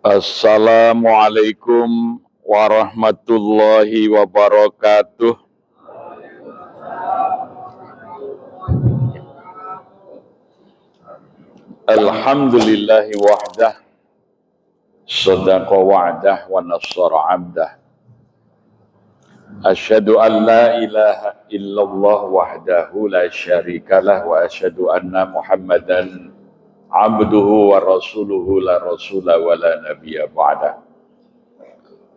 Assalamualaikum warahmatullahi wabarakatuh. Alhamdulillahi wahdah, sadaqa wa'dah wa nasara abdah. Asyhadu an la ilaha illallah wahdahu la syarikalah wa asyhadu anna Muhammadan abduhu wa rasuluhu la rasula wa la nabiyya ba'dah.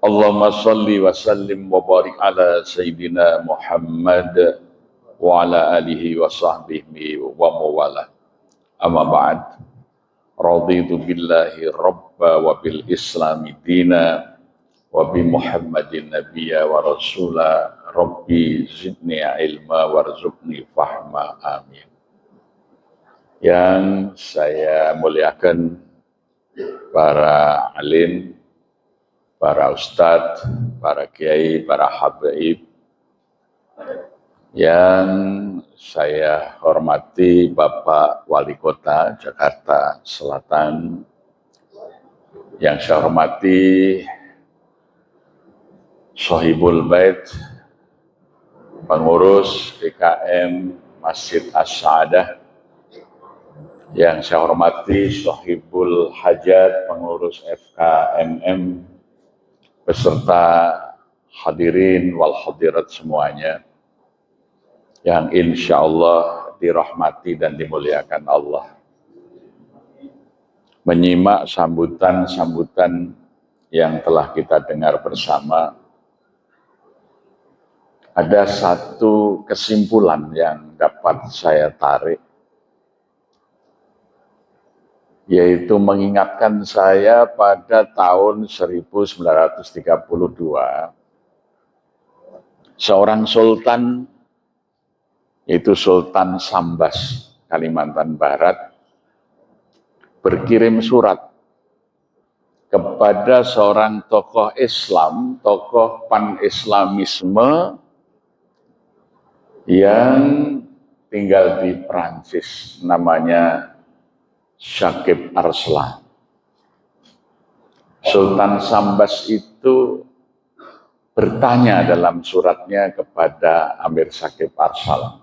Allahumma salli wa sallim wa barik ala Sayyidina Muhammad wa ala alihi wa sahbihi wa mawalah. Amma ba'd. Raditu billahi rabba wa bil islami dina wa bi Muhammadin nabiyya wa rasula. Rabbi zidni ilma warzuqni fahma. Amin. Yang saya muliakan para alim, para ustadz, para kiai, para habaib, yang saya hormati Bapak Wali Kota Jakarta Selatan, yang saya hormati Sohibul Bait, pengurus PKM Masjid As-Sa'adah, yang saya hormati Sohibul Hajat, pengurus FKMM, beserta hadirin wal hadirat semuanya, yang insya Allah dirahmati dan dimuliakan Allah. Menyimak sambutan-sambutan yang telah kita dengar bersama, ada satu kesimpulan yang dapat saya tarik, yaitu mengingatkan saya pada tahun 1932, seorang sultan, yaitu Sultan Sambas, Kalimantan Barat, berkirim surat kepada seorang tokoh Islam, tokoh pan-Islamisme yang tinggal di Prancis, namanya Syakib Arslan. Sultan Sambas itu bertanya dalam suratnya kepada Amir Syakib Arslan,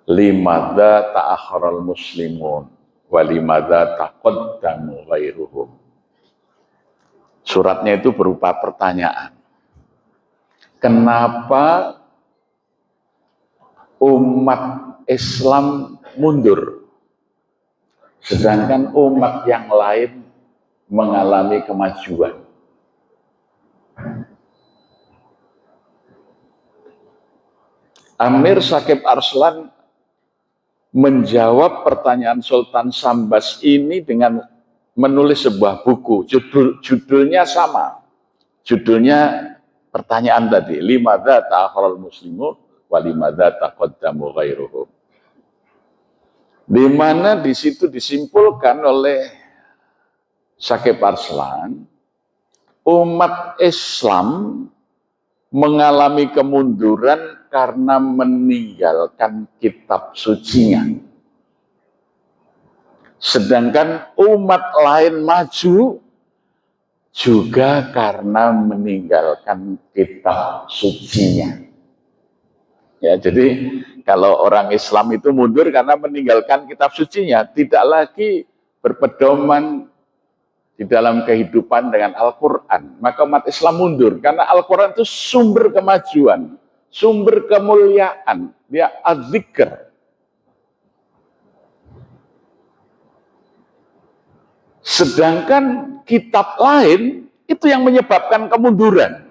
limadza ta'akharal muslimun wa limadza taqaddamu ghairuhum. Suratnya itu berupa pertanyaan. Kenapa umat Islam mundur, sedangkan umat yang lain mengalami kemajuan? Amir Syakib Arslan menjawab pertanyaan Sultan Sambas ini dengan menulis sebuah buku. Judulnya sama. Judulnya pertanyaan tadi, limadza ta'akharal muslimun wa limadza taqaddamu ghairuhum. Di mana di situ disimpulkan oleh Syakib Arslan, umat Islam mengalami kemunduran karena meninggalkan kitab sucinya. Sedangkan umat lain maju juga karena meninggalkan kitab sucinya. Ya, jadi kalau orang Islam itu mundur karena meninggalkan kitab sucinya, tidak lagi berpedoman di dalam kehidupan dengan Al-Quran, maka umat Islam mundur karena Al-Quran itu sumber kemajuan, sumber kemuliaan, dia az-zikr. Sedangkan kitab lain itu yang menyebabkan kemunduran.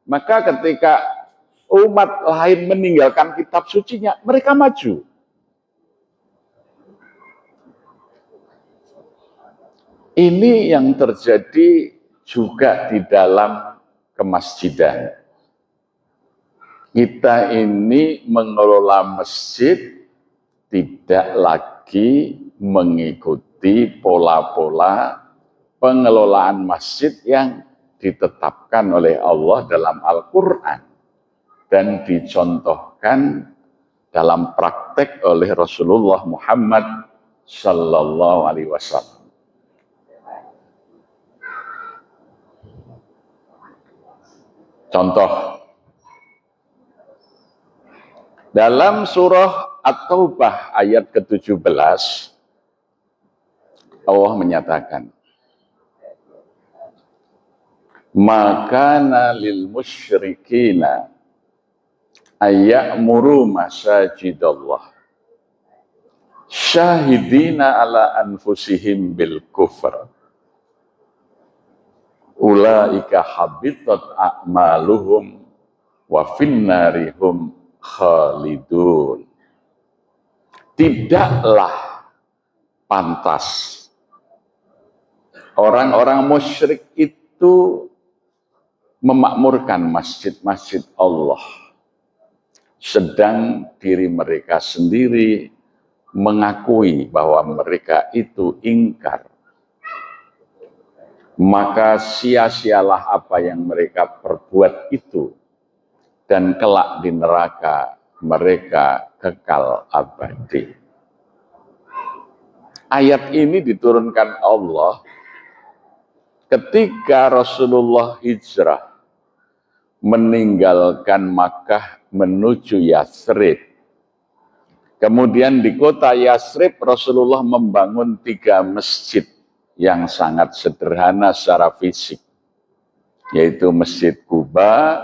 Maka ketika umat lain meninggalkan kitab sucinya, mereka maju. Ini yang terjadi juga di dalam kemasjidan. Kita ini mengelola masjid tidak lagi mengikuti pola-pola pengelolaan masjid yang ditetapkan oleh Allah dalam Al-Quran dan dicontohkan dalam praktek oleh Rasulullah Muhammad Sallallahu Alaihi Wasallam. Contoh, dalam surah At-Taubah ayat ke-17, Allah menyatakan, "Makana lil musyrikina ayya'muru masajidallah syahidina ala anfusihim bil kufr ulaika habitat a'maluhum wa finnarihum khalidun." Tidaklah pantas orang-orang musyrik itu memakmurkan masjid-masjid Allah, sedang diri mereka sendiri mengakui bahwa mereka itu ingkar. Maka sia-sialah apa yang mereka perbuat itu, dan kelak di neraka mereka kekal abadi. Ayat ini diturunkan Allah ketika Rasulullah hijrah meninggalkan Makkah menuju Yathrib. Kemudian di kota Yathrib Rasulullah membangun 3 masjid yang sangat sederhana secara fisik, yaitu Masjid Quba,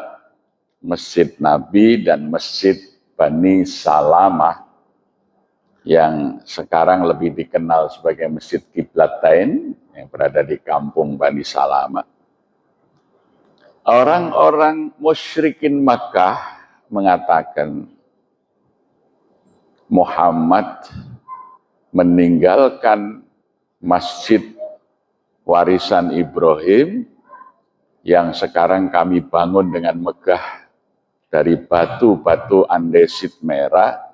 Masjid Nabi, dan Masjid Bani Salamah, yang sekarang lebih dikenal sebagai Masjid Qiblatain, yang berada di kampung Bani Salamah. Orang-orang musyrikin Makkah mengatakan Muhammad meninggalkan masjid warisan Ibrahim yang sekarang kami bangun dengan megah dari batu-batu andesit merah,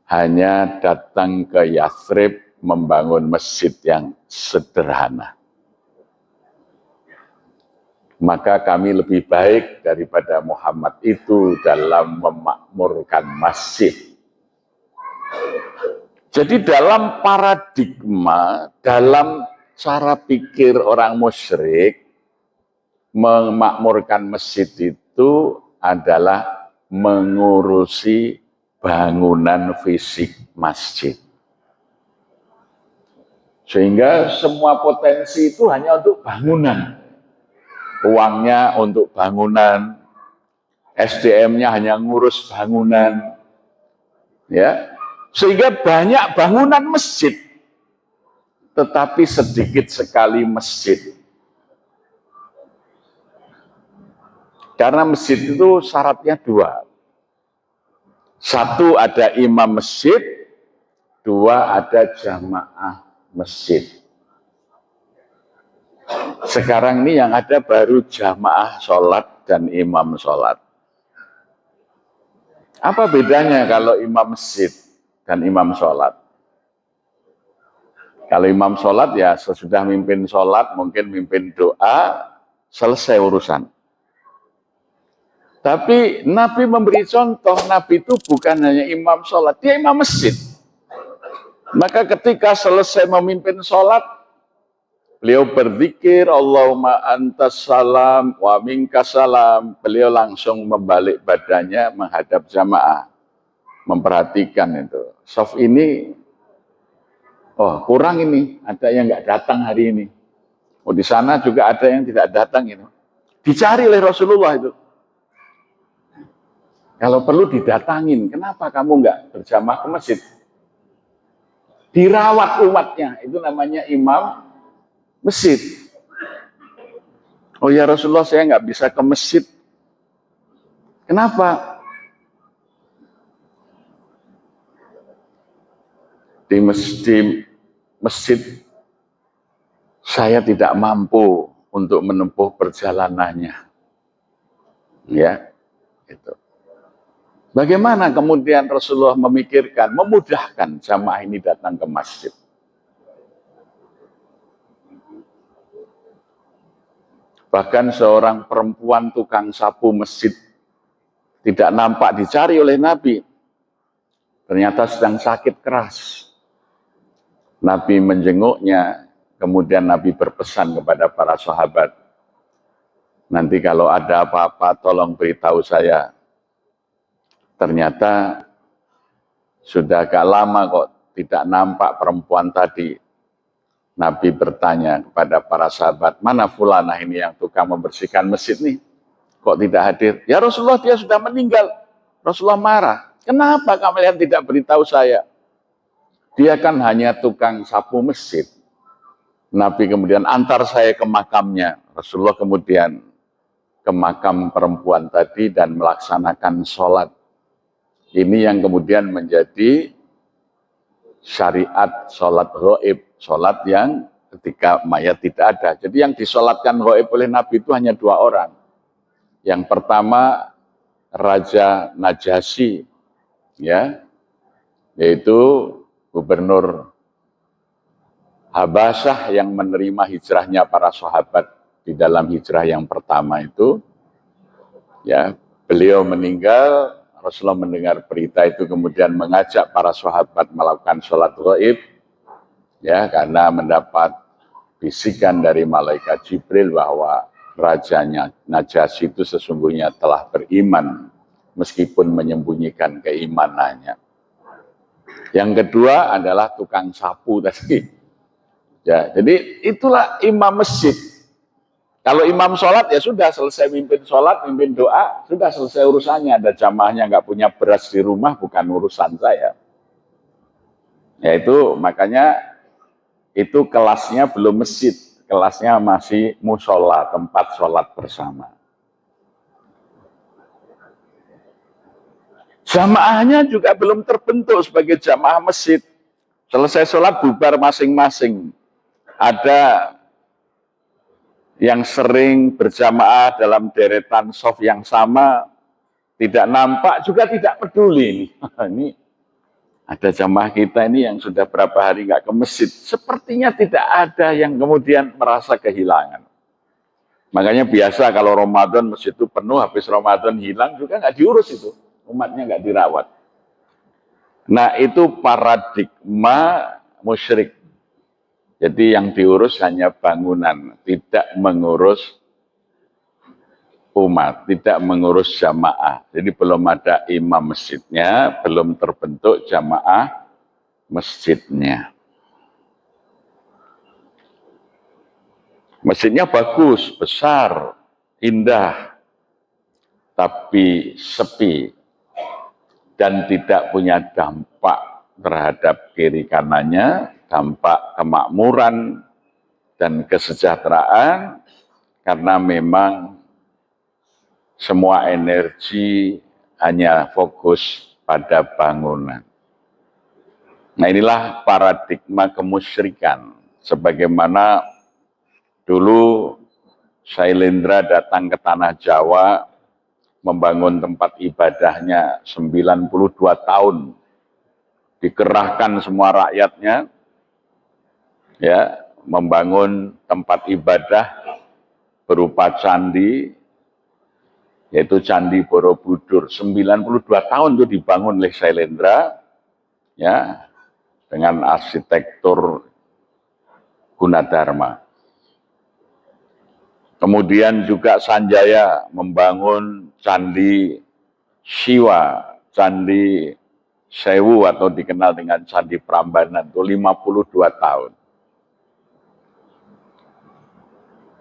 hanya datang ke Yathrib membangun masjid yang sederhana. Maka kami lebih baik daripada Muhammad itu dalam memakmurkan masjid. Jadi dalam paradigma, dalam cara pikir orang musyrik, memakmurkan masjid itu adalah mengurusi bangunan fisik masjid. Sehingga semua potensi itu hanya untuk bangunan. Uangnya untuk bangunan, SDM-nya hanya ngurus bangunan. Ya. Sehingga banyak bangunan masjid, tetapi sedikit sekali masjid. Karena masjid itu syaratnya 2. 1 ada imam masjid, 2 ada jamaah masjid. Sekarang ini yang ada baru jamaah sholat dan imam sholat. Apa bedanya kalau imam masjid dan imam sholat? Kalau imam sholat ya sesudah mimpin sholat, mungkin mimpin doa, selesai urusan. Tapi Nabi memberi contoh, Nabi itu bukan hanya imam sholat, dia imam masjid. Maka ketika selesai memimpin sholat, beliau berzikir, Allahumma antas salam wa minkas salam. Beliau langsung membalik badannya menghadap jamaah. Memperhatikan itu. Shaf ini, oh kurang ini, ada yang nggak datang hari ini. Oh di sana juga ada yang tidak datang itu. Dicari oleh Rasulullah itu. Kalau perlu didatangin, kenapa kamu nggak berjamaah ke masjid? Dirawat umatnya, itu namanya imam masjid. Oh ya Rasulullah, saya nggak bisa ke masjid. Kenapa? Di masjid saya tidak mampu untuk menempuh perjalanannya. Ya, itu. Bagaimana kemudian Rasulullah memikirkan, memudahkan jamaah ini datang ke masjid? Bahkan seorang perempuan tukang sapu masjid tidak nampak dicari oleh Nabi. Ternyata sedang sakit keras. Nabi menjenguknya, kemudian Nabi berpesan kepada para sahabat, Nanti kalau ada apa-apa tolong beritahu saya. Ternyata sudah agak lama kok tidak nampak perempuan tadi. Nabi bertanya kepada para sahabat, mana fulanah ini yang tukang membersihkan masjid nih? Kok tidak hadir? Ya Rasulullah, dia sudah meninggal. Rasulullah marah. Kenapa kalian tidak beritahu saya? Dia kan hanya tukang sapu masjid. Nabi kemudian antar saya ke makamnya. Rasulullah kemudian ke makam perempuan tadi dan melaksanakan sholat. Ini yang kemudian menjadi syariat sholat ghaib, sholat yang ketika mayat tidak ada. Jadi yang disolatkan ghaib oleh Nabi itu hanya 2 orang. Yang pertama Raja Najasyi, ya, yaitu gubernur Habasyah yang menerima hijrahnya para sahabat di dalam hijrah yang pertama itu. Ya, beliau meninggal. Rasulullah mendengar berita itu kemudian mengajak para sahabat melakukan sholat ghaib, ya, karena mendapat bisikan dari malaikat Jibril bahwa rajanya Najasyi itu sesungguhnya telah beriman meskipun menyembunyikan keimanannya. Yang kedua adalah tukang sapu tadi. Ya, jadi itulah imam masjid. Kalau imam sholat ya sudah selesai mimpin sholat, mimpin doa, sudah selesai urusannya. Ada jamaahnya nggak punya beras di rumah, bukan urusan saya. Ya itu makanya itu kelasnya belum masjid, kelasnya masih musola, tempat sholat bersama. Jamaahnya juga belum terbentuk sebagai jamaah masjid. Selesai sholat bubar masing-masing. Ada yang sering berjamaah dalam deretan shaf yang sama, tidak nampak juga tidak peduli. Ini ada jamaah kita ini yang sudah berapa hari nggak ke masjid, sepertinya tidak ada yang kemudian merasa kehilangan. Makanya biasa kalau Ramadan masjid itu penuh, habis Ramadan hilang juga nggak diurus itu, umatnya nggak dirawat. Nah itu paradigma musyrik. Jadi yang diurus hanya bangunan, tidak mengurus umat, tidak mengurus jamaah. Jadi belum ada imam masjidnya, belum terbentuk jamaah masjidnya. Masjidnya bagus, besar, indah, tapi sepi dan tidak punya dampak terhadap kiri kanannya, dampak kemakmuran dan kesejahteraan, karena memang semua energi hanya fokus pada bangunan. Nah inilah paradigma kemusyrikan. Sebagaimana dulu Sailendra datang ke tanah Jawa, membangun tempat ibadahnya 92 tahun. Dikerahkan semua rakyatnya, ya, membangun tempat ibadah berupa candi, yaitu Candi Borobudur. 92 tahun itu dibangun oleh Sailendra, ya, dengan arsitektur Gunadarma. Kemudian juga Sanjaya membangun Candi Siwa, Candi Sewu atau dikenal dengan Candi Prambanan itu 52 tahun.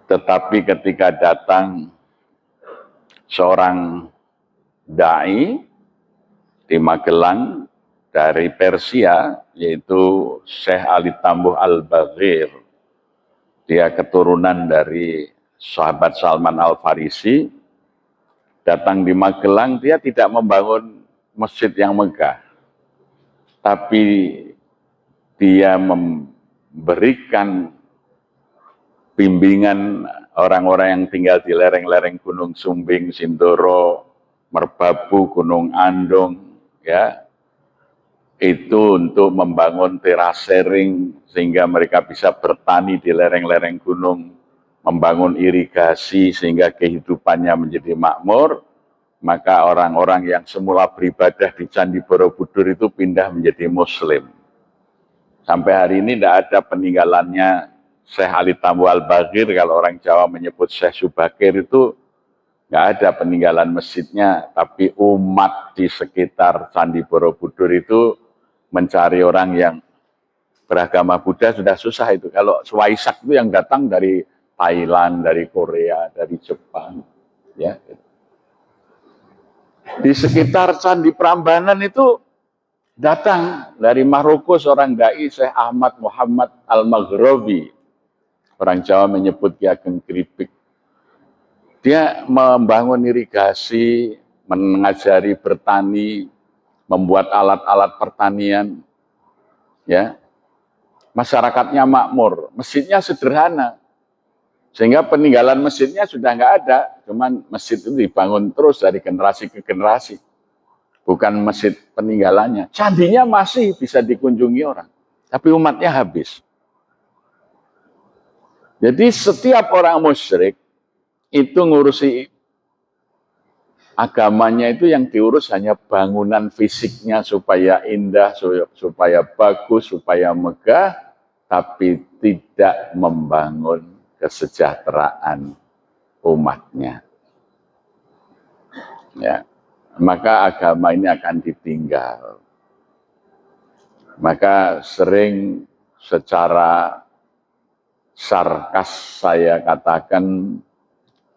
Tetapi ketika datang seorang dai di Magelang dari Persia, yaitu Syekh Ali Tambuh Al-Baghir. Dia keturunan dari sahabat Salman Al-Farisi. Datang di Magelang, dia tidak membangun masjid yang megah, tapi dia memberikan bimbingan orang-orang yang tinggal di lereng-lereng Gunung Sumbing, Sindoro, Merbabu, Gunung Andong, ya, itu untuk membangun terasering sehingga mereka bisa bertani di lereng-lereng gunung, membangun irigasi sehingga kehidupannya menjadi makmur. Maka orang-orang yang semula beribadah di Candi Borobudur itu pindah menjadi Muslim. Sampai hari ini tidak ada peninggalannya Syekh Ali Tambuh Al-Baghir. Kalau orang Jawa menyebut Syekh Subakir itu nggak ada peninggalan masjidnya, tapi umat di sekitar Candi Borobudur itu mencari orang yang beragama Buddha sudah susah itu. Kalau Waisak itu yang datang dari Thailand, dari Korea, dari Jepang, ya. Di sekitar Candi Prambanan itu datang dari Maroko seorang dai, Syekh Ahmad Muhammad Al-Maghribi. Orang Jawa menyebut Ki Ageng Kripik. Dia membangun irigasi, mengajari bertani, membuat alat-alat pertanian, ya. Masyarakatnya makmur, masjidnya sederhana, sehingga peninggalan masjidnya sudah nggak ada, cuman masjid itu dibangun terus dari generasi ke generasi, bukan masjid peninggalannya. Candinya masih bisa dikunjungi orang, tapi umatnya habis. Jadi setiap orang musyrik itu ngurusi agamanya itu yang diurus hanya bangunan fisiknya supaya indah, supaya bagus, supaya megah, tapi tidak membangun kesejahteraan umatnya. Ya, maka agama ini akan ditinggal. Maka sering secara sarkas saya katakan,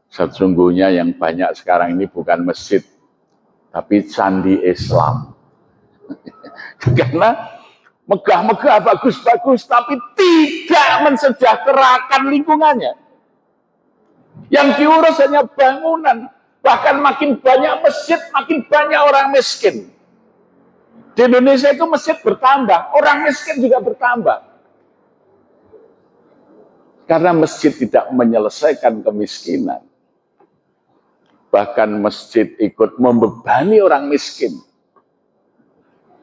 sesungguhnya yang banyak sekarang ini bukan masjid, tapi candi Islam. Karena megah-megah, bagus-bagus, tapi tidak mensejahterakan lingkungannya. Yang diurus hanya bangunan. Bahkan makin banyak masjid, makin banyak orang miskin. Di Indonesia itu masjid bertambah, orang miskin juga bertambah. Karena masjid tidak menyelesaikan kemiskinan. Bahkan masjid ikut membebani orang miskin.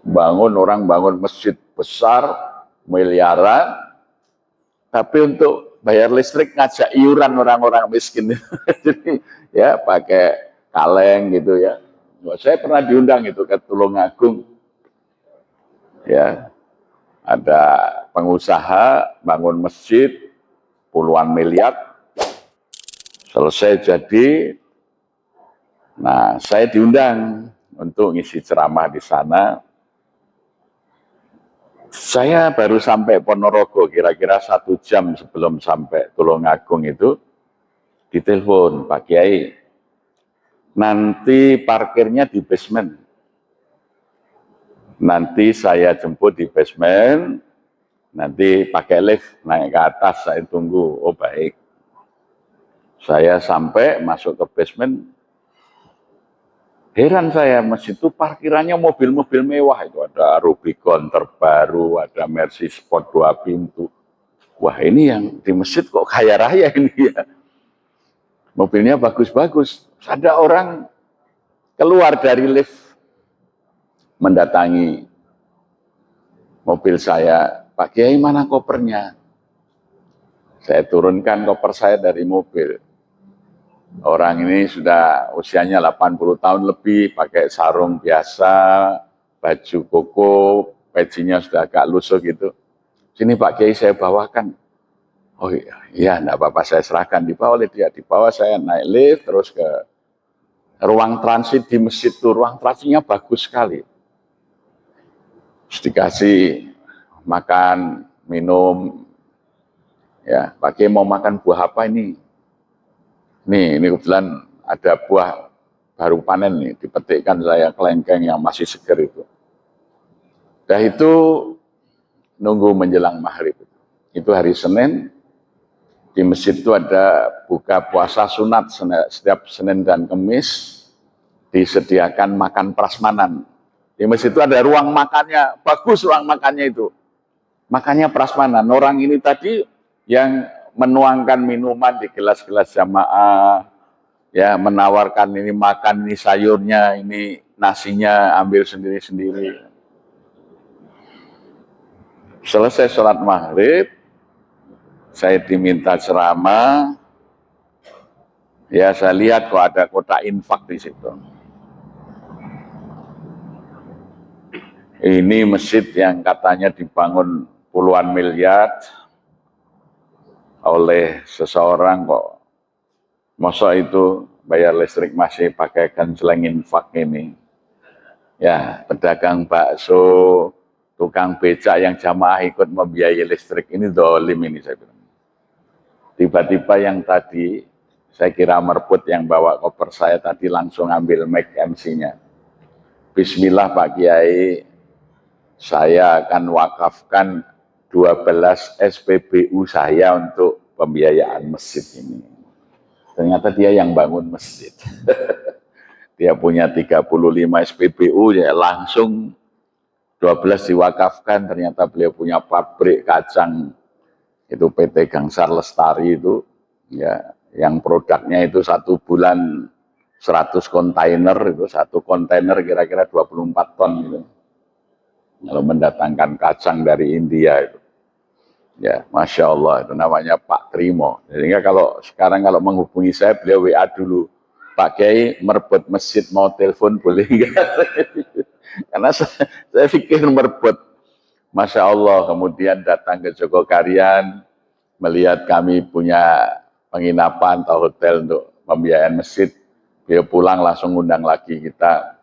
Orang bangun masjid besar, miliaran, tapi untuk bayar listrik ngajak iuran orang-orang miskin. Jadi ya pakai kaleng gitu ya. Saya pernah diundang itu ke Tulungagung. Ya, ada pengusaha bangun masjid puluhan miliar, selesai jadi. Nah, saya diundang untuk ngisi ceramah di sana. Saya baru sampai Ponorogo, kira-kira 1 jam sebelum sampai Tulungagung itu, ditelepon, Pak Kiai, nanti parkirnya di basement. Nanti saya jemput di basement, nanti pakai lift, naik ke atas, saya tunggu. Oh baik. Saya sampai, masuk ke basement, heran saya, masjid itu parkirannya mobil-mobil mewah. Itu ada Rubicon terbaru, ada Mercy Sport 2 pintu. Wah ini yang di masjid kok kaya raya ini ya. Mobilnya bagus-bagus. Ada orang keluar dari lift, mendatangi mobil saya. Pak Kiai, mana kopernya? Saya turunkan koper saya dari mobil. Orang ini sudah usianya 80 tahun lebih, pakai sarung biasa, baju koko, pecinya sudah agak lusuh gitu. Sini Pak Kiai saya bawakan. Oh iya, enggak apa-apa, saya serahkan. Dibawa oleh dia, dibawa saya naik lift, terus ke ruang transit di masjid itu. Ruang transitnya bagus sekali. Terus dikasih makan, minum. Ya, Pak Kiai mau makan buah apa ini? Nih, ini kebetulan ada buah baru panen nih, dipetikkan saya kelengkeng yang masih seger itu. Dah itu nunggu menjelang maghrib. Itu hari Senin, di masjid itu ada buka puasa sunat setiap Senin dan Kamis, disediakan makan prasmanan. Di masjid itu ada ruang makannya, bagus ruang makannya itu. Makannya prasmanan. Orang ini tadi yang menuangkan minuman di gelas-gelas jamaah, ya menawarkan ini makan, ini sayurnya, ini nasinya, ambil sendiri-sendiri. Selesai sholat maghrib, saya diminta ceramah, ya saya lihat kok ada kotak infak di situ. Ini masjid yang katanya dibangun puluhan miliar, oleh seseorang kok, masa itu bayar listrik masih pakai ganceleng infak ini. Ya, pedagang bakso, tukang becak yang jamaah ikut membiayai listrik ini dolim ini saya bilang. Tiba-tiba yang tadi saya kira merebut yang bawa koper saya tadi langsung ambil mic MC-nya. Bismillah Pak Kiai, saya akan wakafkan 12 SPBU saya untuk pembiayaan masjid ini. Ternyata dia yang bangun masjid. Dia punya 35 SPBU, ya langsung 12 diwakafkan. Ternyata beliau punya pabrik kacang, itu PT Gangsar Lestari itu, ya, yang produknya itu 1 bulan 100 kontainer, itu 1 kontainer kira-kira 24 ton gitu. Kalau mendatangkan kacang dari India itu. Ya, Masya Allah, itu namanya Pak Trimo. Sehingga kalau sekarang kalau menghubungi saya, beliau WA dulu. Pak Kiai merebut masjid, mau telepon boleh enggak? Karena saya pikir merebut. Masya Allah, kemudian datang ke Jogokarian, melihat kami punya penginapan atau hotel untuk pembiayaan masjid. Beliau pulang langsung undang lagi kita.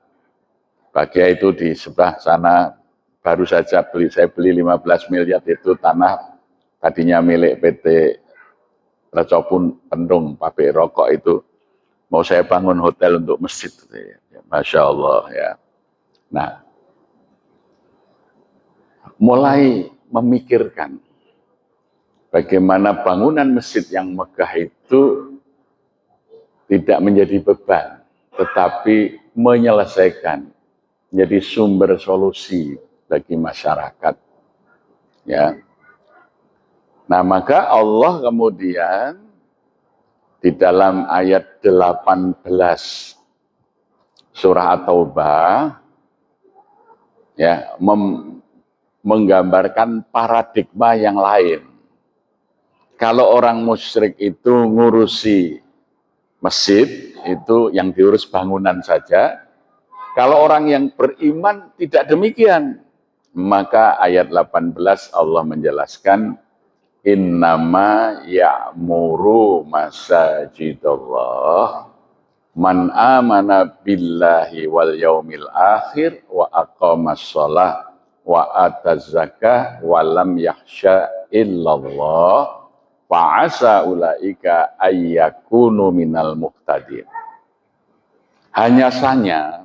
Pak Kiai itu di sebelah sana, baru saja saya beli 15 miliar itu tanah, tadinya milik PT Recopun Pendung, pabrik rokok itu, mau saya bangun hotel untuk masjid. Ya, Masya Allah ya. Nah, mulai memikirkan bagaimana bangunan masjid yang megah itu tidak menjadi beban, tetapi menyelesaikan, menjadi sumber solusi bagi masyarakat. Ya. Nah, maka Allah kemudian di dalam ayat 18 surah At-Taubah ya menggambarkan paradigma yang lain. Kalau orang musyrik itu ngurusi masjid, itu yang diurus bangunan saja. Kalau orang yang beriman tidak demikian. Maka ayat 18 Allah menjelaskan, innama ya'muru masajidallah man amana billahi wal yaumil akhir wa aqamas shalah wa ataz zakah wa lam yakhsha illallah fa asa ulaika ayyakunu minal muhtadin. Hanya saja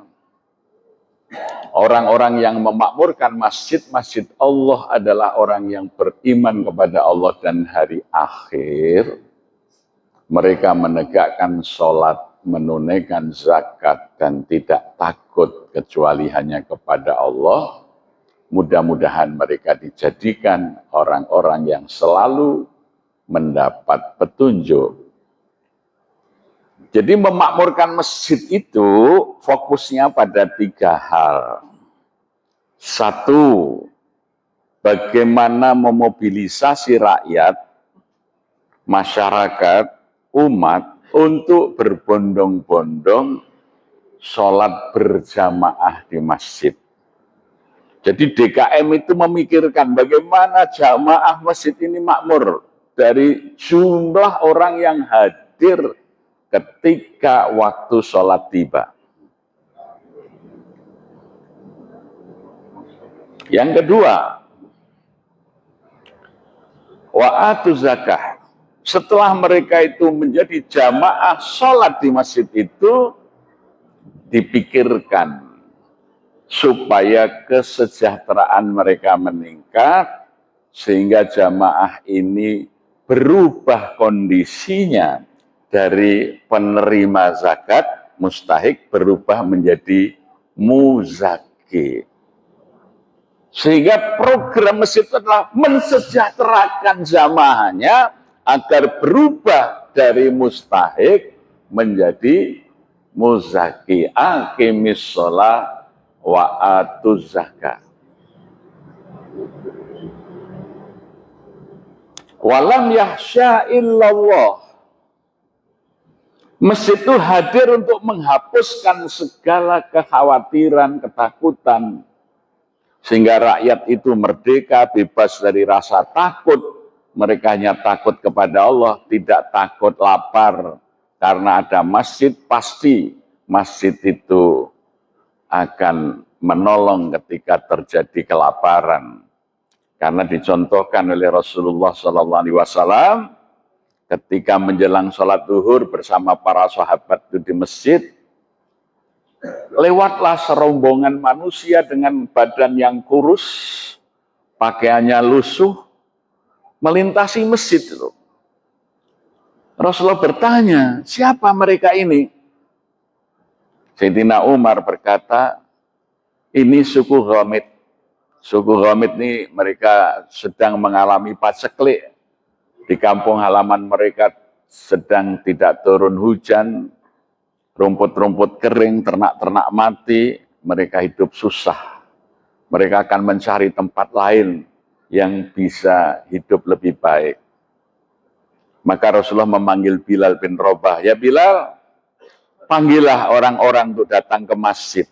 orang-orang yang memakmurkan masjid-masjid Allah adalah orang yang beriman kepada Allah dan hari akhir. Mereka menegakkan sholat, menunaikan zakat, dan tidak takut kecuali hanya kepada Allah. Mudah-mudahan mereka dijadikan orang-orang yang selalu mendapat petunjuk. Jadi memakmurkan masjid itu fokusnya pada 3 hal. 1, bagaimana memobilisasi rakyat, masyarakat, umat untuk berbondong-bondong sholat berjamaah di masjid. Jadi DKM itu memikirkan bagaimana jamaah masjid ini makmur dari jumlah orang yang hadir ketika waktu sholat tiba. Yang kedua, wa'atu zakah. Setelah mereka itu menjadi jamaah sholat di masjid itu, dipikirkan supaya kesejahteraan mereka meningkat, sehingga jamaah ini berubah kondisinya dari penerima zakat, mustahik, berubah menjadi muzaki. Sehingga program masjid adalah mensejahterakan jamaahnya agar berubah dari mustahik menjadi muzaki. Aqimis sholat wa atuz zakah. Walam yahsya illallah. Masjid itu hadir untuk menghapuskan segala kekhawatiran, ketakutan. Sehingga rakyat itu merdeka, bebas dari rasa takut. Mereka hanya takut kepada Allah, tidak takut lapar, karena ada masjid, pasti masjid itu akan menolong ketika terjadi kelaparan. Karena dicontohkan oleh Rasulullah SAW ketika menjelang sholat zuhur bersama para sahabat itu di masjid, lewatlah serombongan manusia dengan badan yang kurus, pakaiannya lusuh, melintasi masjid itu. Rasulullah bertanya, siapa mereka ini? Sayyidina Umar berkata, ini suku Ghamid. Suku Ghamid ini mereka sedang mengalami paceklik. Di kampung halaman mereka sedang tidak turun hujan, rumput-rumput kering, ternak-ternak mati, mereka hidup susah. Mereka akan mencari tempat lain yang bisa hidup lebih baik. Maka Rasulullah memanggil Bilal bin Rabah, ya Bilal, panggillah orang-orang untuk datang ke masjid.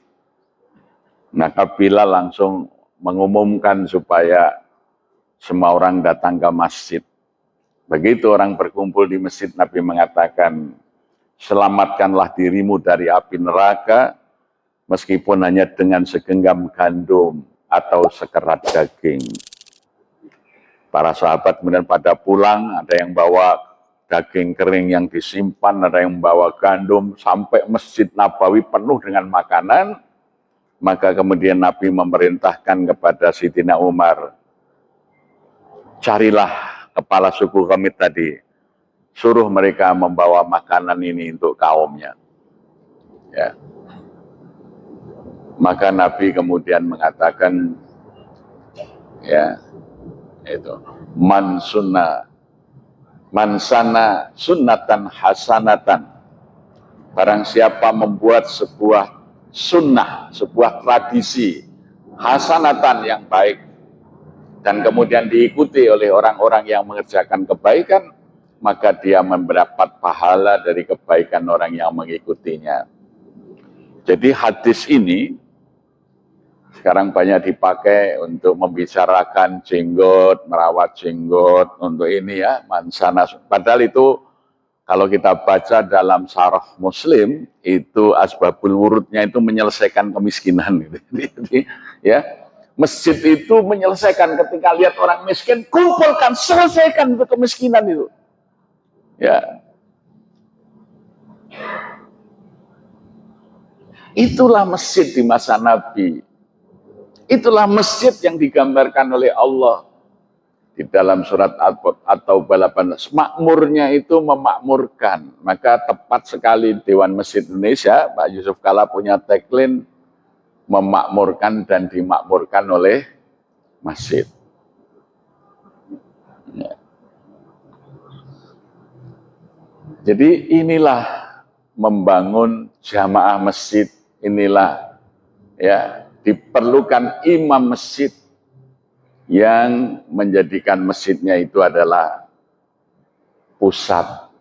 Maka Bilal langsung mengumumkan supaya semua orang datang ke masjid. Begitu orang berkumpul di masjid, Nabi mengatakan, selamatkanlah dirimu dari api neraka, meskipun hanya dengan segenggam gandum atau sekerat daging. Para sahabat kemudian pada pulang, ada yang bawa daging kering yang disimpan, ada yang bawa gandum, sampai Masjid Nabawi penuh dengan makanan. Maka kemudian Nabi memerintahkan kepada Sayyidina Umar, carilah kepala suku Ghamid tadi, suruh mereka membawa makanan ini untuk kaumnya. Ya. Maka Nabi kemudian mengatakan, ya, itu man sana sunnatan hasanatan, barang siapa membuat sebuah sunnah, sebuah tradisi hasanatan yang baik, dan kemudian diikuti oleh orang-orang yang mengerjakan kebaikan, maka dia mendapat pahala dari kebaikan orang yang mengikutinya. Jadi hadis ini sekarang banyak dipakai untuk membicarakan jenggot, merawat jenggot, untuk ini ya, mansana. Padahal itu kalau kita baca dalam Syarah Muslim, itu asbabul wurudnya itu menyelesaikan kemiskinan. Jadi, ya, masjid itu menyelesaikan, ketika lihat orang miskin, kumpulkan, selesaikan untuk kemiskinan itu. Ya. Itulah masjid di masa Nabi. Itulah masjid yang digambarkan oleh Allah di dalam surat At-Taubah 18. Makmurnya itu memakmurkan. Maka tepat sekali Dewan Masjid Indonesia, Pak Yusuf Kala punya tagline, memakmurkan dan dimakmurkan oleh masjid. Ya. Jadi inilah membangun jamaah masjid, inilah ya, diperlukan imam masjid yang menjadikan masjidnya itu adalah pusat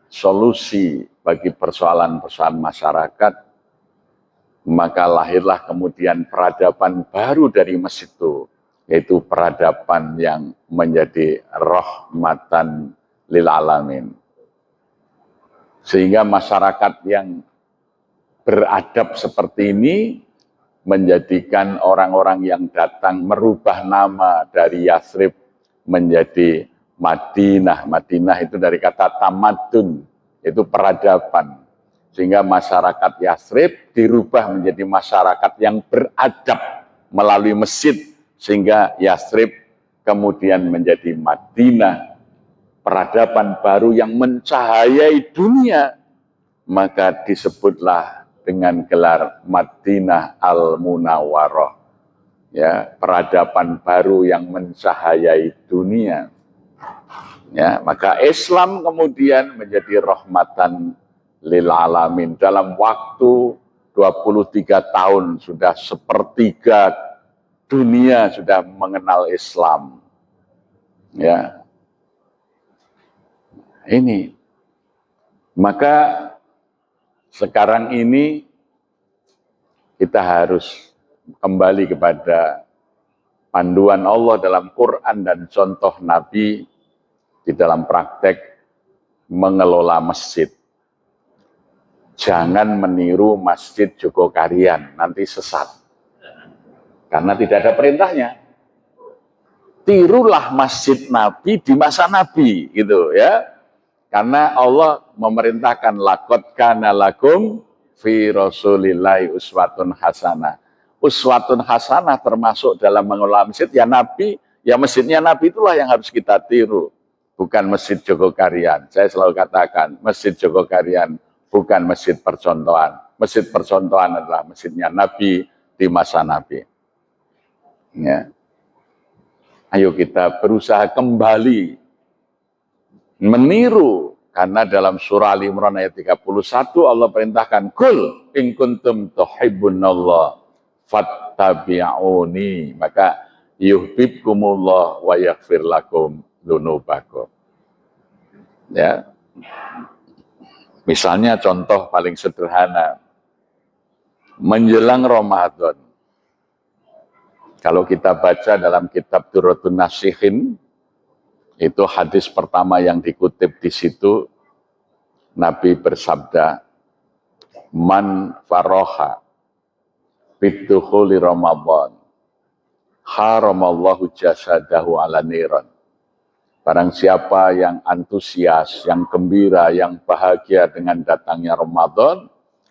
solusi bagi persoalan-persoalan masyarakat. Maka lahirlah kemudian peradaban baru dari masjid itu, yaitu peradaban yang menjadi rahmatan lil alamin. Sehingga masyarakat yang beradab seperti ini menjadikan orang-orang yang datang merubah nama dari Yathrib menjadi Madinah. Madinah itu dari kata tamadun, itu peradaban. Sehingga masyarakat Yathrib dirubah menjadi masyarakat yang beradab melalui masjid, sehingga Yathrib kemudian menjadi Madinah, peradaban baru yang mencahayai dunia. Maka disebutlah dengan gelar Madinah Al-Munawwarah, ya, peradaban baru yang mencahayai dunia. Ya, maka Islam kemudian menjadi rahmatan lil alamin. Dalam waktu 23 tahun sudah sepertiga dunia sudah mengenal Islam. Ya. Ini. Maka sekarang ini kita harus kembali kepada panduan Allah dalam Quran dan contoh Nabi di dalam praktek mengelola masjid. Jangan meniru Masjid Jogokarian, nanti sesat. Karena tidak ada perintahnya. Tirulah Masjid Nabi di masa Nabi, gitu ya. Karena Allah memerintahkan laqad kana lakum fi Rasulillahi uswatun hasanah. Uswatun hasanah termasuk dalam mengelola masjid ya Nabi, ya masjidnya Nabi itulah yang harus kita tiru. Bukan Masjid Jogokarian. Saya selalu katakan, Masjid Jogokarian bukan masjid percontohan. Masjid percontohan adalah masjidnya Nabi di masa Nabi. Ya. Ayo kita berusaha kembali meniru, karena dalam surah Ali Imran ayat 31 Allah perintahkan, kul in kuntum tuhibbunallah fattabi'uni, maka yuhibbukumullah wa yaghfir lakum dzunubakum. Ya. Misalnya contoh paling sederhana, menjelang Ramadan. Kalau kita baca dalam kitab Durratun Nasihin, itu hadis pertama yang dikutip di situ, Nabi bersabda, man faroha biddukhuli Ramadan haramallahu jasadahu ala niran. Barang siapa yang antusias, yang gembira, yang bahagia dengan datangnya Ramadan,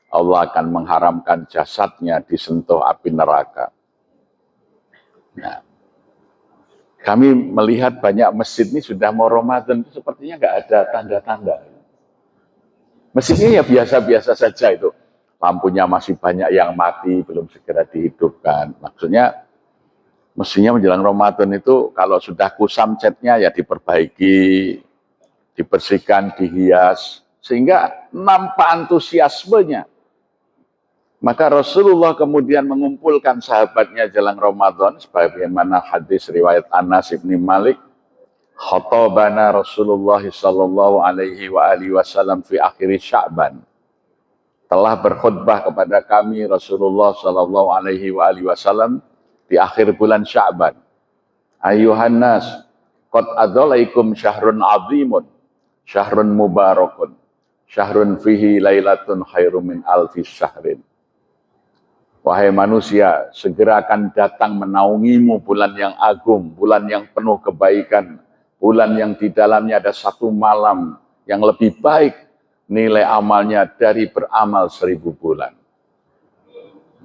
Allah akan mengharamkan jasadnya disentuh api neraka. Nah, kami melihat banyak masjid ini sudah mau Ramadan itu sepertinya nggak ada tanda-tanda. Masjidnya ya biasa-biasa saja itu. Lampunya masih banyak yang mati, belum segera dihidupkan. Maksudnya, mestinya menjelang Ramadan itu kalau sudah kusam catnya ya diperbaiki, dibersihkan, dihias, sehingga nampak antusiasmenya. Maka Rasulullah kemudian mengumpulkan sahabatnya jelang Ramadan, sebagaimana hadis riwayat Anas bin Malik, khatabana Rasulullah sallallahu alaihi wasallam fi akhir Sya'ban. Telah berkhutbah kepada kami Rasulullah sallallahu alaihi wasallam di akhir bulan Sya'ban. Ayuhan nas, qad adzalaikum syahrun azimun, syahrun mubarakun, syahrun fihi lailatun khairum min alfi syahrin. Wahai manusia, segera akan datang menaungimu bulan yang agung, bulan yang penuh kebaikan, bulan yang di dalamnya ada satu malam yang lebih baik nilai amalnya dari beramal 1000 bulan.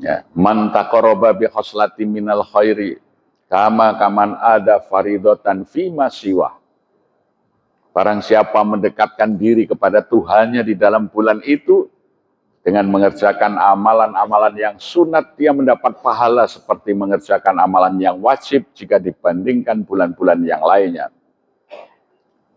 Ya, man taqarraba bi khoslati minal khairi kama kaman ada faridatan fima siwa. Barang siapa mendekatkan diri kepada Tuhannya di dalam bulan itu, dengan mengerjakan amalan-amalan yang sunat, dia mendapat pahala seperti mengerjakan amalan yang wajib jika dibandingkan bulan-bulan yang lainnya.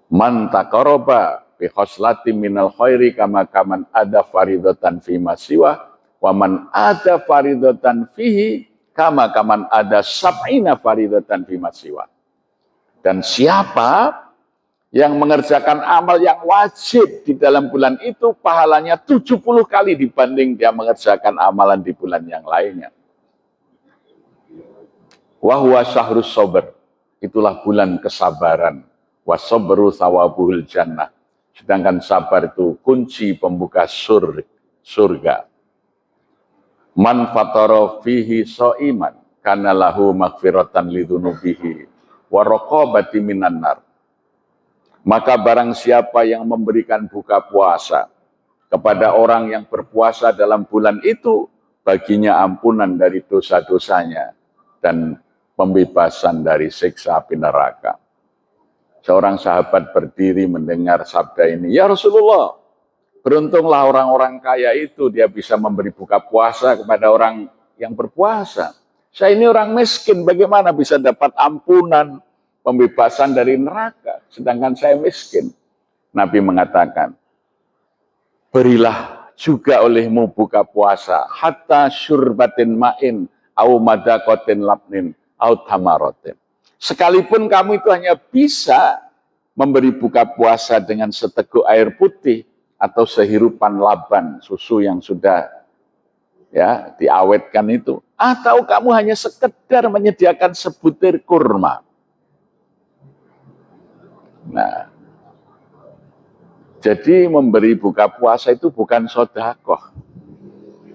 Man taqarraba bi khoslati minal khairi kama kaman ada faridatan fi masiwa wa man ada faridatan fihi kama kaman ada sab'ina faridatan fi masiwa. Dan siapa yang mengerjakan amal yang wajib di dalam bulan itu, pahalanya 70 kali dibanding dia mengerjakan amalan di bulan yang lainnya. Wahuwa syahrus sober, itulah bulan kesabaran. Wasobru thawabuhul jannah, sedangkan sabar itu kunci pembuka surga. Man fatara fihi so'iman, kana lahu magfiratan lidhunubihi, waraqabati minan nar. Maka barang siapa yang memberikan buka puasa kepada orang yang berpuasa dalam bulan itu, baginya ampunan dari dosa-dosanya dan pembebasan dari siksa api neraka. Seorang sahabat berdiri mendengar sabda ini, ya Rasulullah, beruntunglah orang-orang kaya itu, dia bisa memberi buka puasa kepada orang yang berpuasa. Saya ini orang miskin, bagaimana bisa dapat ampunan, pembebasan dari neraka, sedangkan saya miskin. Nabi mengatakan, berilah juga olehmu buka puasa, hatta syurbatin ma'in, au madakotin labnin, au tamarotin. Sekalipun kamu itu hanya bisa memberi buka puasa dengan seteguk air putih, atau sehirupan laban, susu yang sudah ya diawetkan itu, atau kamu hanya sekedar menyediakan sebutir kurma. Nah, Jadi memberi buka puasa itu bukan sedekah.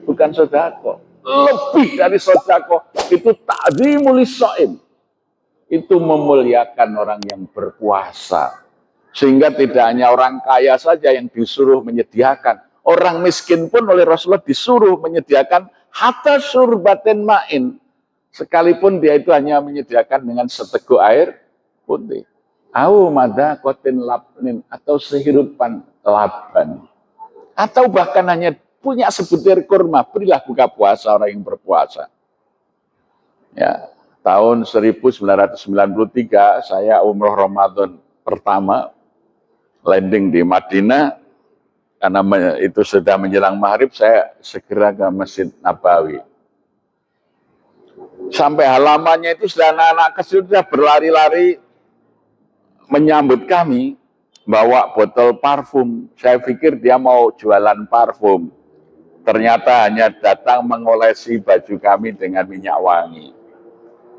Bukan sedekah. Lebih dari sedekah, itu ta'dzimul shaim. Itu memuliakan orang yang berpuasa. Sehingga tidak hanya orang kaya saja yang disuruh menyediakan. Orang miskin pun oleh Rasulullah disuruh menyediakan hatta syurbatin ma'in. Sekalipun dia itu hanya menyediakan dengan seteguk air putih. Au madaqatin labnin, atau sehirupan laban. Atau bahkan hanya punya sebutir kurma, berilah buka puasa orang yang berpuasa. Ya, tahun 1993 saya umroh Ramadan pertama, landing di Madinah. Karena itu sudah menjelang maghrib, saya segera ke Masjid Nabawi. Sampai halamannya itu sudah anak-anak kecil sudah berlari-lari menyambut kami, bawa botol parfum. Saya pikir dia mau jualan parfum. Ternyata hanya datang mengolesi baju kami dengan minyak wangi.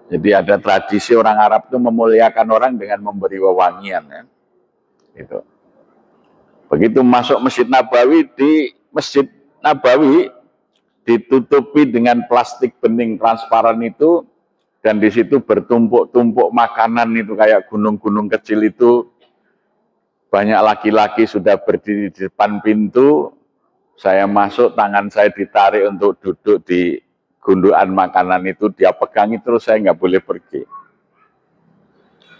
Jadi ada tradisi orang Arab itu memuliakan orang dengan memberi wewangian. Ya. Gitu. Begitu masuk Masjid Nabawi, di Masjid Nabawi ditutupi dengan plastik bening transparan itu, dan di situ bertumpuk-tumpuk makanan itu kayak gunung-gunung kecil itu. Banyak laki-laki sudah berdiri di depan pintu. Saya masuk, tangan saya ditarik untuk duduk di gundukan makanan itu, dia pegangi terus, saya nggak boleh pergi.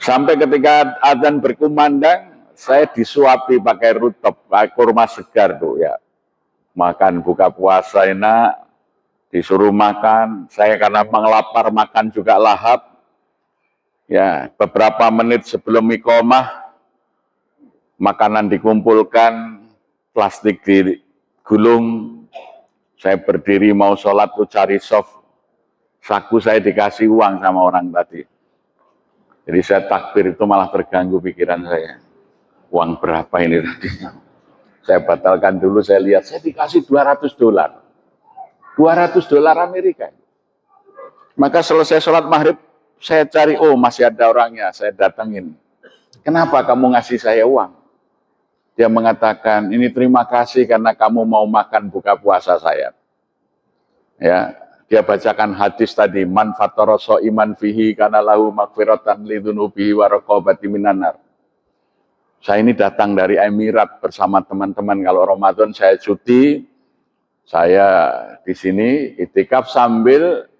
Sampai ketika adzan berkumandang, saya disuapi pakai rutop, kurma segar tuh ya. Makan buka puasa enak, disuruh makan. Saya karena mengelapar, makan juga lahap. Ya, beberapa menit sebelum iqomah, makanan dikumpulkan, plastik digulung. Saya berdiri mau sholat tuh cari soft, saku saya dikasih uang sama orang tadi. Jadi saya takbir itu malah terganggu pikiran saya. Uang berapa ini tadi? Saya batalkan dulu, saya lihat, saya dikasih $200. $200 Amerika. Maka selesai sholat maghrib, saya cari, oh masih ada orangnya, saya datengin. Kenapa kamu ngasih saya uang? Dia mengatakan, ini terima kasih karena kamu mau makan buka puasa saya. Ya, dia bacakan hadis tadi, man fatara shaiman fihi kana lahu maghfiratan lidzunubihi wa raqabati minan nar. Saya ini datang dari Emirat bersama teman-teman, kalau Ramadan saya cuti, saya di sini itikaf sambil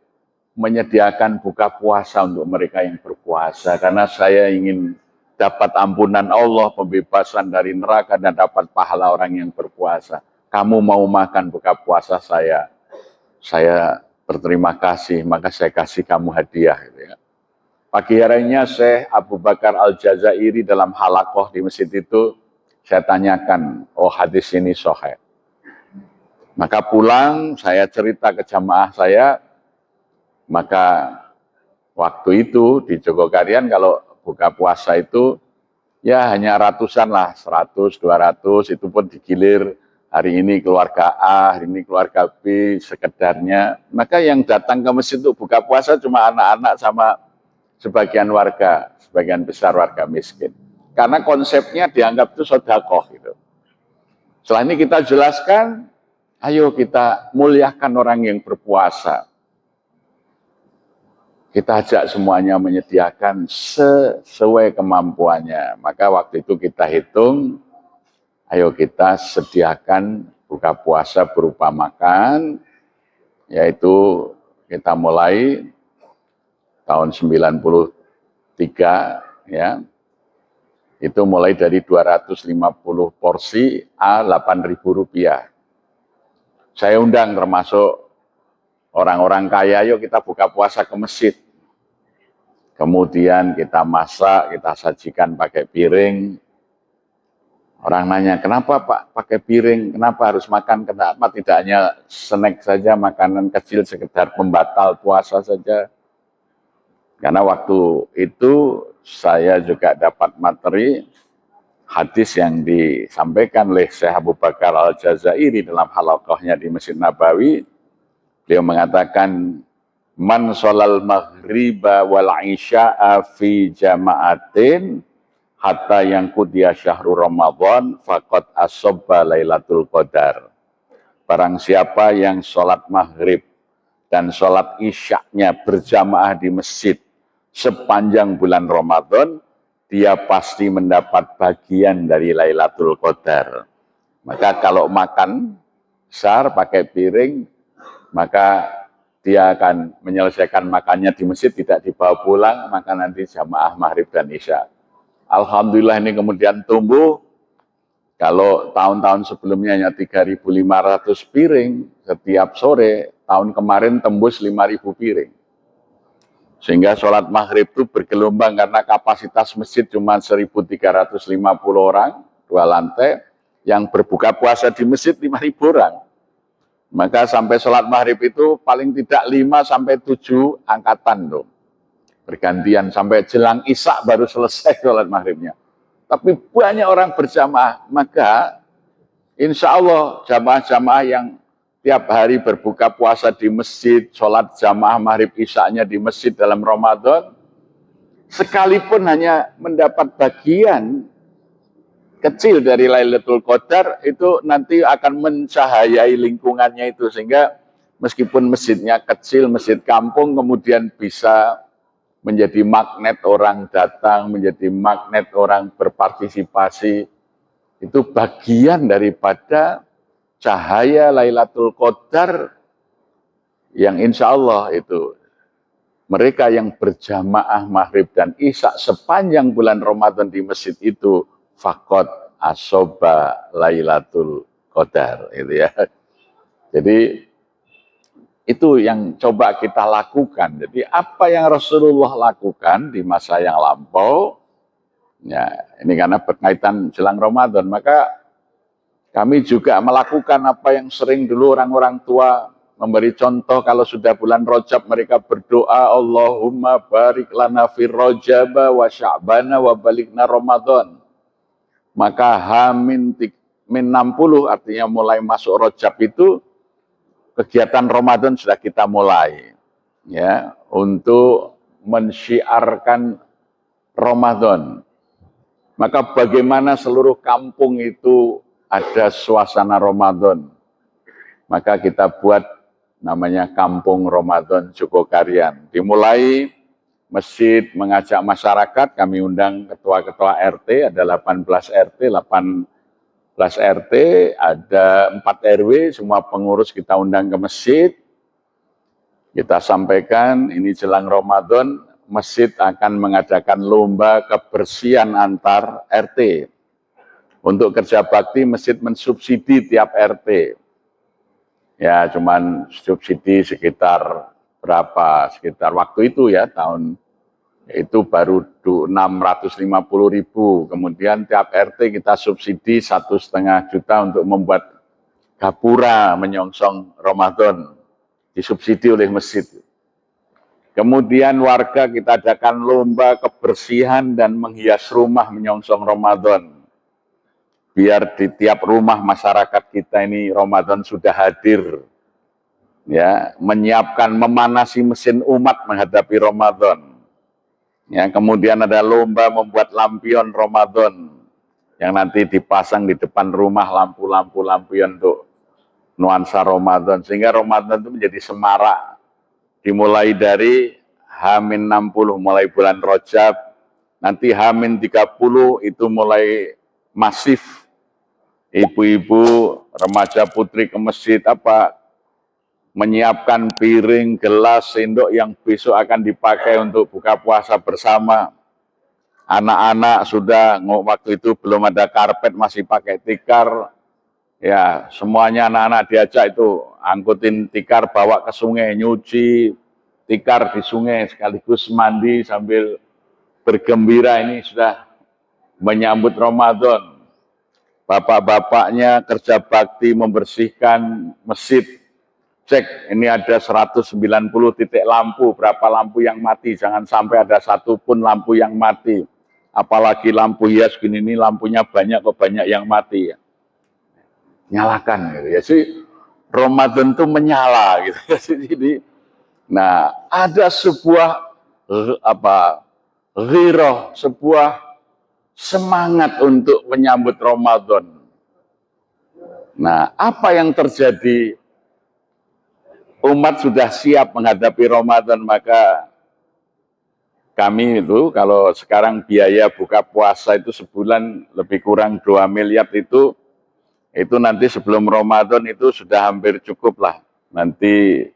menyediakan buka puasa untuk mereka yang berpuasa, karena saya ingin dapat ampunan Allah, pembebasan dari neraka, dan dapat pahala orang yang berpuasa. Kamu mau makan buka puasa saya berterima kasih, maka saya kasih kamu hadiah. Gitu ya. Pagi harinya Syekh Abu Bakar Al-Jazairi dalam halakoh di masjid itu, saya tanyakan, oh hadis ini sahih. Maka pulang, saya cerita ke jamaah saya, maka waktu itu di Jogokarian kalau buka puasa itu ya hanya ratusan lah, 100, 200, itu pun digilir. Hari ini keluarga A, hari ini keluarga B, sekedarnya. Maka yang datang ke masjid untuk buka puasa cuma anak-anak sama sebagian warga, sebagian besar warga miskin. Karena konsepnya dianggap itu sedekah gitu. Setelah ini kita jelaskan, ayo kita muliakan orang yang berpuasa. Kita ajak semuanya menyediakan sesuai kemampuannya. Maka waktu itu kita hitung, ayo kita sediakan buka puasa berupa makan, yaitu kita mulai tahun 93, ya, itu mulai dari 250 porsi Rp8.000. Saya undang termasuk orang-orang kaya, yuk kita buka puasa ke masjid. Kemudian kita masak, kita sajikan pakai piring. Orang nanya, kenapa Pak pakai piring? Kenapa harus makan? Kenapa tidak hanya snack saja, makanan kecil sekedar pembatal puasa saja? Karena waktu itu saya juga dapat materi hadis yang disampaikan oleh Syekh Abu Bakar Al-Jazairi dalam halaqahnya di Masjid Nabawi. Beliau mengatakan, man sholal maghriba wal isya'a fi jama'atin hatta yang kudia syahrul Ramadan faqad asobba lailatul qadar. Barang siapa yang sholat maghrib dan sholat isyaknya berjamaah di masjid sepanjang bulan Ramadan, dia pasti mendapat bagian dari Lailatul Qadar. Maka kalau makan besar pakai piring, maka dia akan menyelesaikan makannya di masjid, tidak dibawa pulang, maka nanti jamaah maghrib dan isya. Alhamdulillah ini kemudian tumbuh. Kalau tahun-tahun sebelumnya hanya 3.500 piring setiap sore, tahun kemarin tembus 5.000 piring. Sehingga sholat maghrib itu bergelombang karena kapasitas masjid cuma 1.350 orang, 2 lantai, yang berbuka puasa di masjid 5.000 orang. Maka sampai sholat maghrib itu paling tidak 5-7 angkatan dong. Bergantian sampai jelang isya baru selesai sholat maghribnya. Tapi banyak orang berjamaah, maka insya Allah jamaah-jamaah yang tiap hari berbuka puasa di masjid, sholat jamaah maghrib isya'nya di masjid dalam Ramadan, sekalipun hanya mendapat bagian kecil dari Lailatul Qadar, itu nanti akan mencahayai lingkungannya itu, sehingga meskipun masjidnya kecil, masjid kampung, kemudian bisa menjadi magnet orang datang, menjadi magnet orang berpartisipasi. Itu bagian daripada cahaya Lailatul Qadar yang insya Allah itu mereka yang berjamaah maghrib dan isya sepanjang bulan Ramadan di masjid itu faqad asoba Lailatul Qadar, itu ya. Jadi itu yang coba kita lakukan. Jadi apa yang Rasulullah lakukan di masa yang lampau, ya ini karena berkaitan jelang Ramadan, maka kami juga melakukan apa yang sering dulu orang-orang tua memberi contoh. Kalau sudah bulan Rajab mereka berdoa, Allahumma barik lana fir Rajaba wa Sya'bana wa balikna Ramadan. Maka min 60 artinya mulai masuk Rajab itu kegiatan Ramadan sudah kita mulai, ya, untuk mensyiarkan Ramadan. Maka bagaimana seluruh kampung itu ada suasana Ramadan. Maka kita buat namanya Kampung Ramadan Jogokarian. Dimulai masjid mengajak masyarakat, kami undang ketua-ketua RT, ada 18 RT, 18 RT, ada 4 RW, semua pengurus kita undang ke masjid. Kita sampaikan ini jelang Ramadan, masjid akan mengadakan lomba kebersihan antar RT. Untuk kerja bakti, masjid mensubsidi tiap RT. Ya, cuman subsidi sekitar berapa? Sekitar waktu itu ya, tahun itu baru 650.000. Kemudian tiap RT kita subsidi 1,5 juta untuk membuat gapura menyongsong Ramadan, disubsidi oleh masjid. Kemudian warga kita adakan lomba kebersihan dan menghias rumah menyongsong Ramadan. Biar di tiap rumah masyarakat kita ini Ramadan sudah hadir. Ya, menyiapkan, memanasi mesin umat menghadapi Ramadan. Ya, kemudian ada lomba membuat lampion Ramadan yang nanti dipasang di depan rumah, lampu-lampu lampion untuk nuansa Ramadan, sehingga Ramadan itu menjadi semarak. Dimulai dari H-60 mulai bulan Rajab, nanti H-30 itu mulai masif. Ibu-ibu, remaja putri ke masjid menyiapkan piring, gelas, sendok yang besok akan dipakai untuk buka puasa bersama. Anak-anak sudah, waktu itu belum ada karpet, masih pakai tikar. Ya, semuanya anak-anak diajak itu, angkutin tikar, bawa ke sungai, nyuci tikar di sungai, sekaligus mandi sambil bergembira. Ini sudah menyambut Ramadan. Bapak-bapaknya kerja bakti membersihkan masjid. Cek, ini ada 190 titik lampu, berapa lampu yang mati, jangan sampai ada satu pun lampu yang mati. Apalagi lampu hias gini, ini lampunya banyak kok, banyak yang mati. Nyalakan gitu ya. Jadi Ramadan itu menyala gitu. Jadi, nah, ada sebuah ghirah, sebuah semangat untuk menyambut Ramadan. Nah, apa yang terjadi? Umat sudah siap menghadapi Ramadan, maka kami itu kalau sekarang biaya buka puasa itu sebulan lebih kurang 2 miliar itu nanti sebelum Ramadan itu sudah hampir cukup lah. Nanti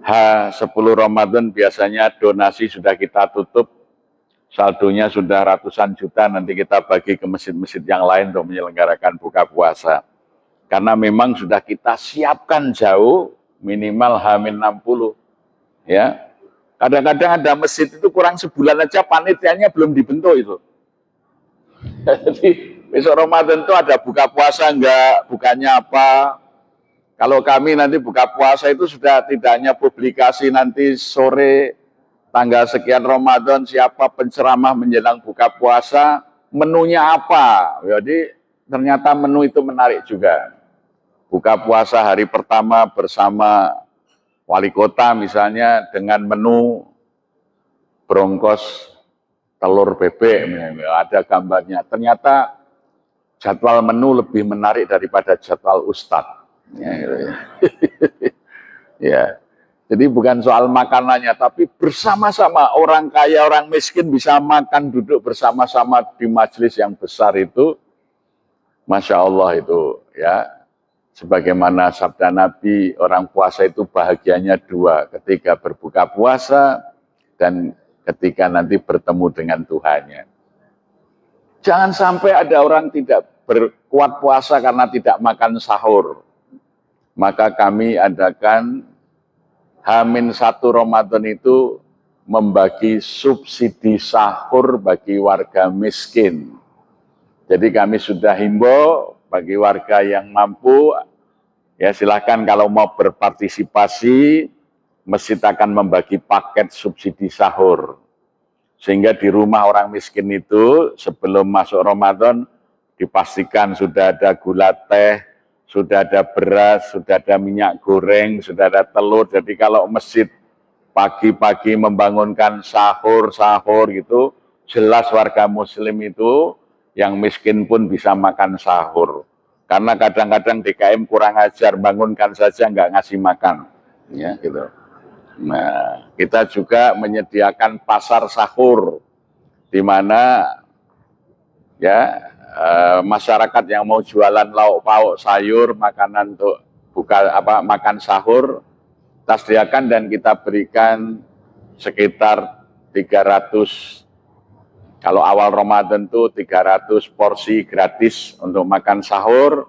H10 Ramadan biasanya donasi sudah kita tutup, saldonya sudah ratusan juta, nanti kita bagi ke masjid-masjid yang lain untuk menyelenggarakan buka puasa. Karena memang sudah kita siapkan jauh, minimal H-60. Ya, kadang-kadang ada masjid itu kurang sebulan aja panitianya belum dibentuk itu. Jadi besok Ramadan itu ada buka puasa enggak, bukannya apa. Kalau kami nanti buka puasa itu sudah tidak hanya publikasi nanti sore tanggal sekian Ramadan siapa penceramah menjelang buka puasa, menunya apa. Jadi ternyata menu itu menarik juga. Buka puasa hari pertama bersama wali kota misalnya dengan menu brongkos telur bebek, ada gambarnya. Ternyata jadwal menu lebih menarik daripada jadwal ustadz. Ya, gitu ya. Ya. Jadi bukan soal makanannya, tapi bersama-sama orang kaya, orang miskin bisa makan, duduk bersama-sama di majelis yang besar itu, Masya Allah itu ya. Sebagaimana sabda Nabi, orang puasa itu bahagianya dua, ketika berbuka puasa dan ketika nanti bertemu dengan Tuhannya. Jangan sampai ada orang tidak berkuat puasa karena tidak makan sahur. Maka kami adakan H-1 Ramadan itu membagi subsidi sahur bagi warga miskin. Jadi kami sudah himbau bagi warga yang mampu, ya silahkan kalau mau berpartisipasi, masjid akan membagi paket subsidi sahur. Sehingga di rumah orang miskin itu sebelum masuk Ramadan dipastikan sudah ada gula teh, sudah ada beras, sudah ada minyak goreng, sudah ada telur. Jadi kalau masjid pagi-pagi membangunkan sahur gitu, jelas warga muslim itu yang miskin pun bisa makan sahur. Karena kadang-kadang DKM kurang ajar, bangunkan saja nggak ngasih makan. Ya, gitu. Nah, kita juga menyediakan pasar sahur, di mana ya masyarakat yang mau jualan lauk pauk sayur makanan untuk makan sahur kita sediakan dan kita berikan sekitar 300, kalau awal Ramadan itu 300 porsi gratis untuk makan sahur,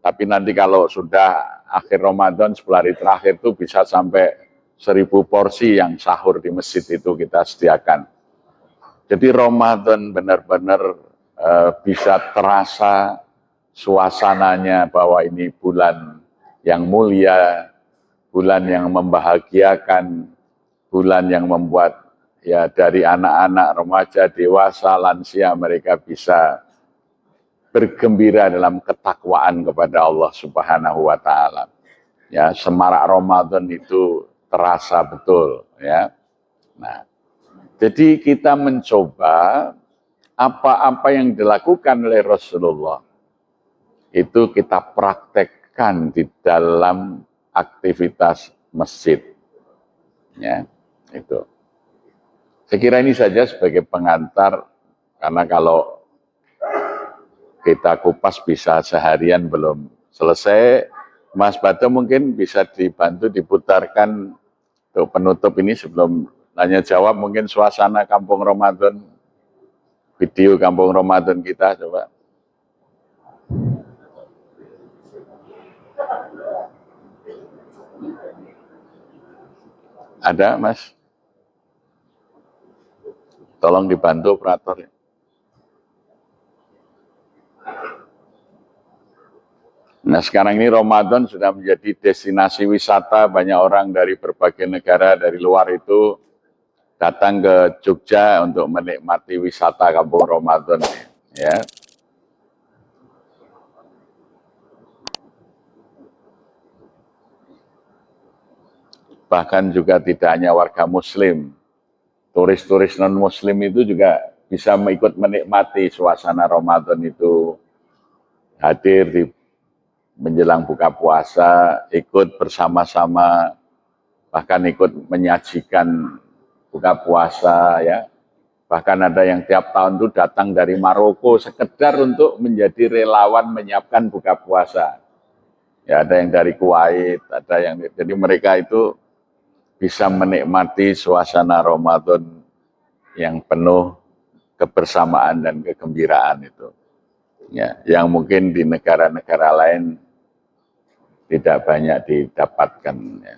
tapi nanti kalau sudah akhir Ramadan 10 hari terakhir itu bisa sampai 1000 porsi yang sahur di masjid itu kita sediakan. Jadi Ramadan benar-benar bisa terasa suasananya bahwa ini bulan yang mulia, bulan yang membahagiakan, bulan yang membuat ya dari anak-anak, remaja, dewasa, lansia mereka bisa bergembira dalam ketakwaan kepada Allah Subhanahu wa taala. Ya, semarak Ramadan itu terasa betul ya. Nah, jadi kita mencoba apa-apa yang dilakukan oleh Rasulullah itu kita praktekkan di dalam aktivitas masjid. Ya, itu. Saya kira ini saja sebagai pengantar, karena kalau kita kupas bisa seharian belum selesai. Mas Bato mungkin bisa dibantu diputarkan untuk penutup ini sebelum tanya jawab, mungkin suasana kampung Ramadan, video kampung Ramadan kita coba. Ada Mas? Tolong dibantu operator. Nah sekarang ini Ramadan sudah menjadi destinasi wisata, banyak orang dari berbagai negara dari luar itu datang ke Jogja untuk menikmati wisata kampung Ramadan. Ya. Bahkan juga tidak hanya warga muslim, turis-turis non-muslim itu juga bisa ikut menikmati suasana Ramadan itu, hadir di menjelang buka puasa, ikut bersama-sama, bahkan ikut menyajikan buka puasa ya. Bahkan ada yang tiap tahun itu datang dari Maroko sekedar untuk menjadi relawan menyiapkan buka puasa. Ya, ada yang dari Kuwait, ada yang jadi mereka itu bisa menikmati suasana Ramadan yang penuh kebersamaan dan kegembiraan itu. Ya, yang mungkin di negara-negara lain tidak banyak didapatkan. Ya.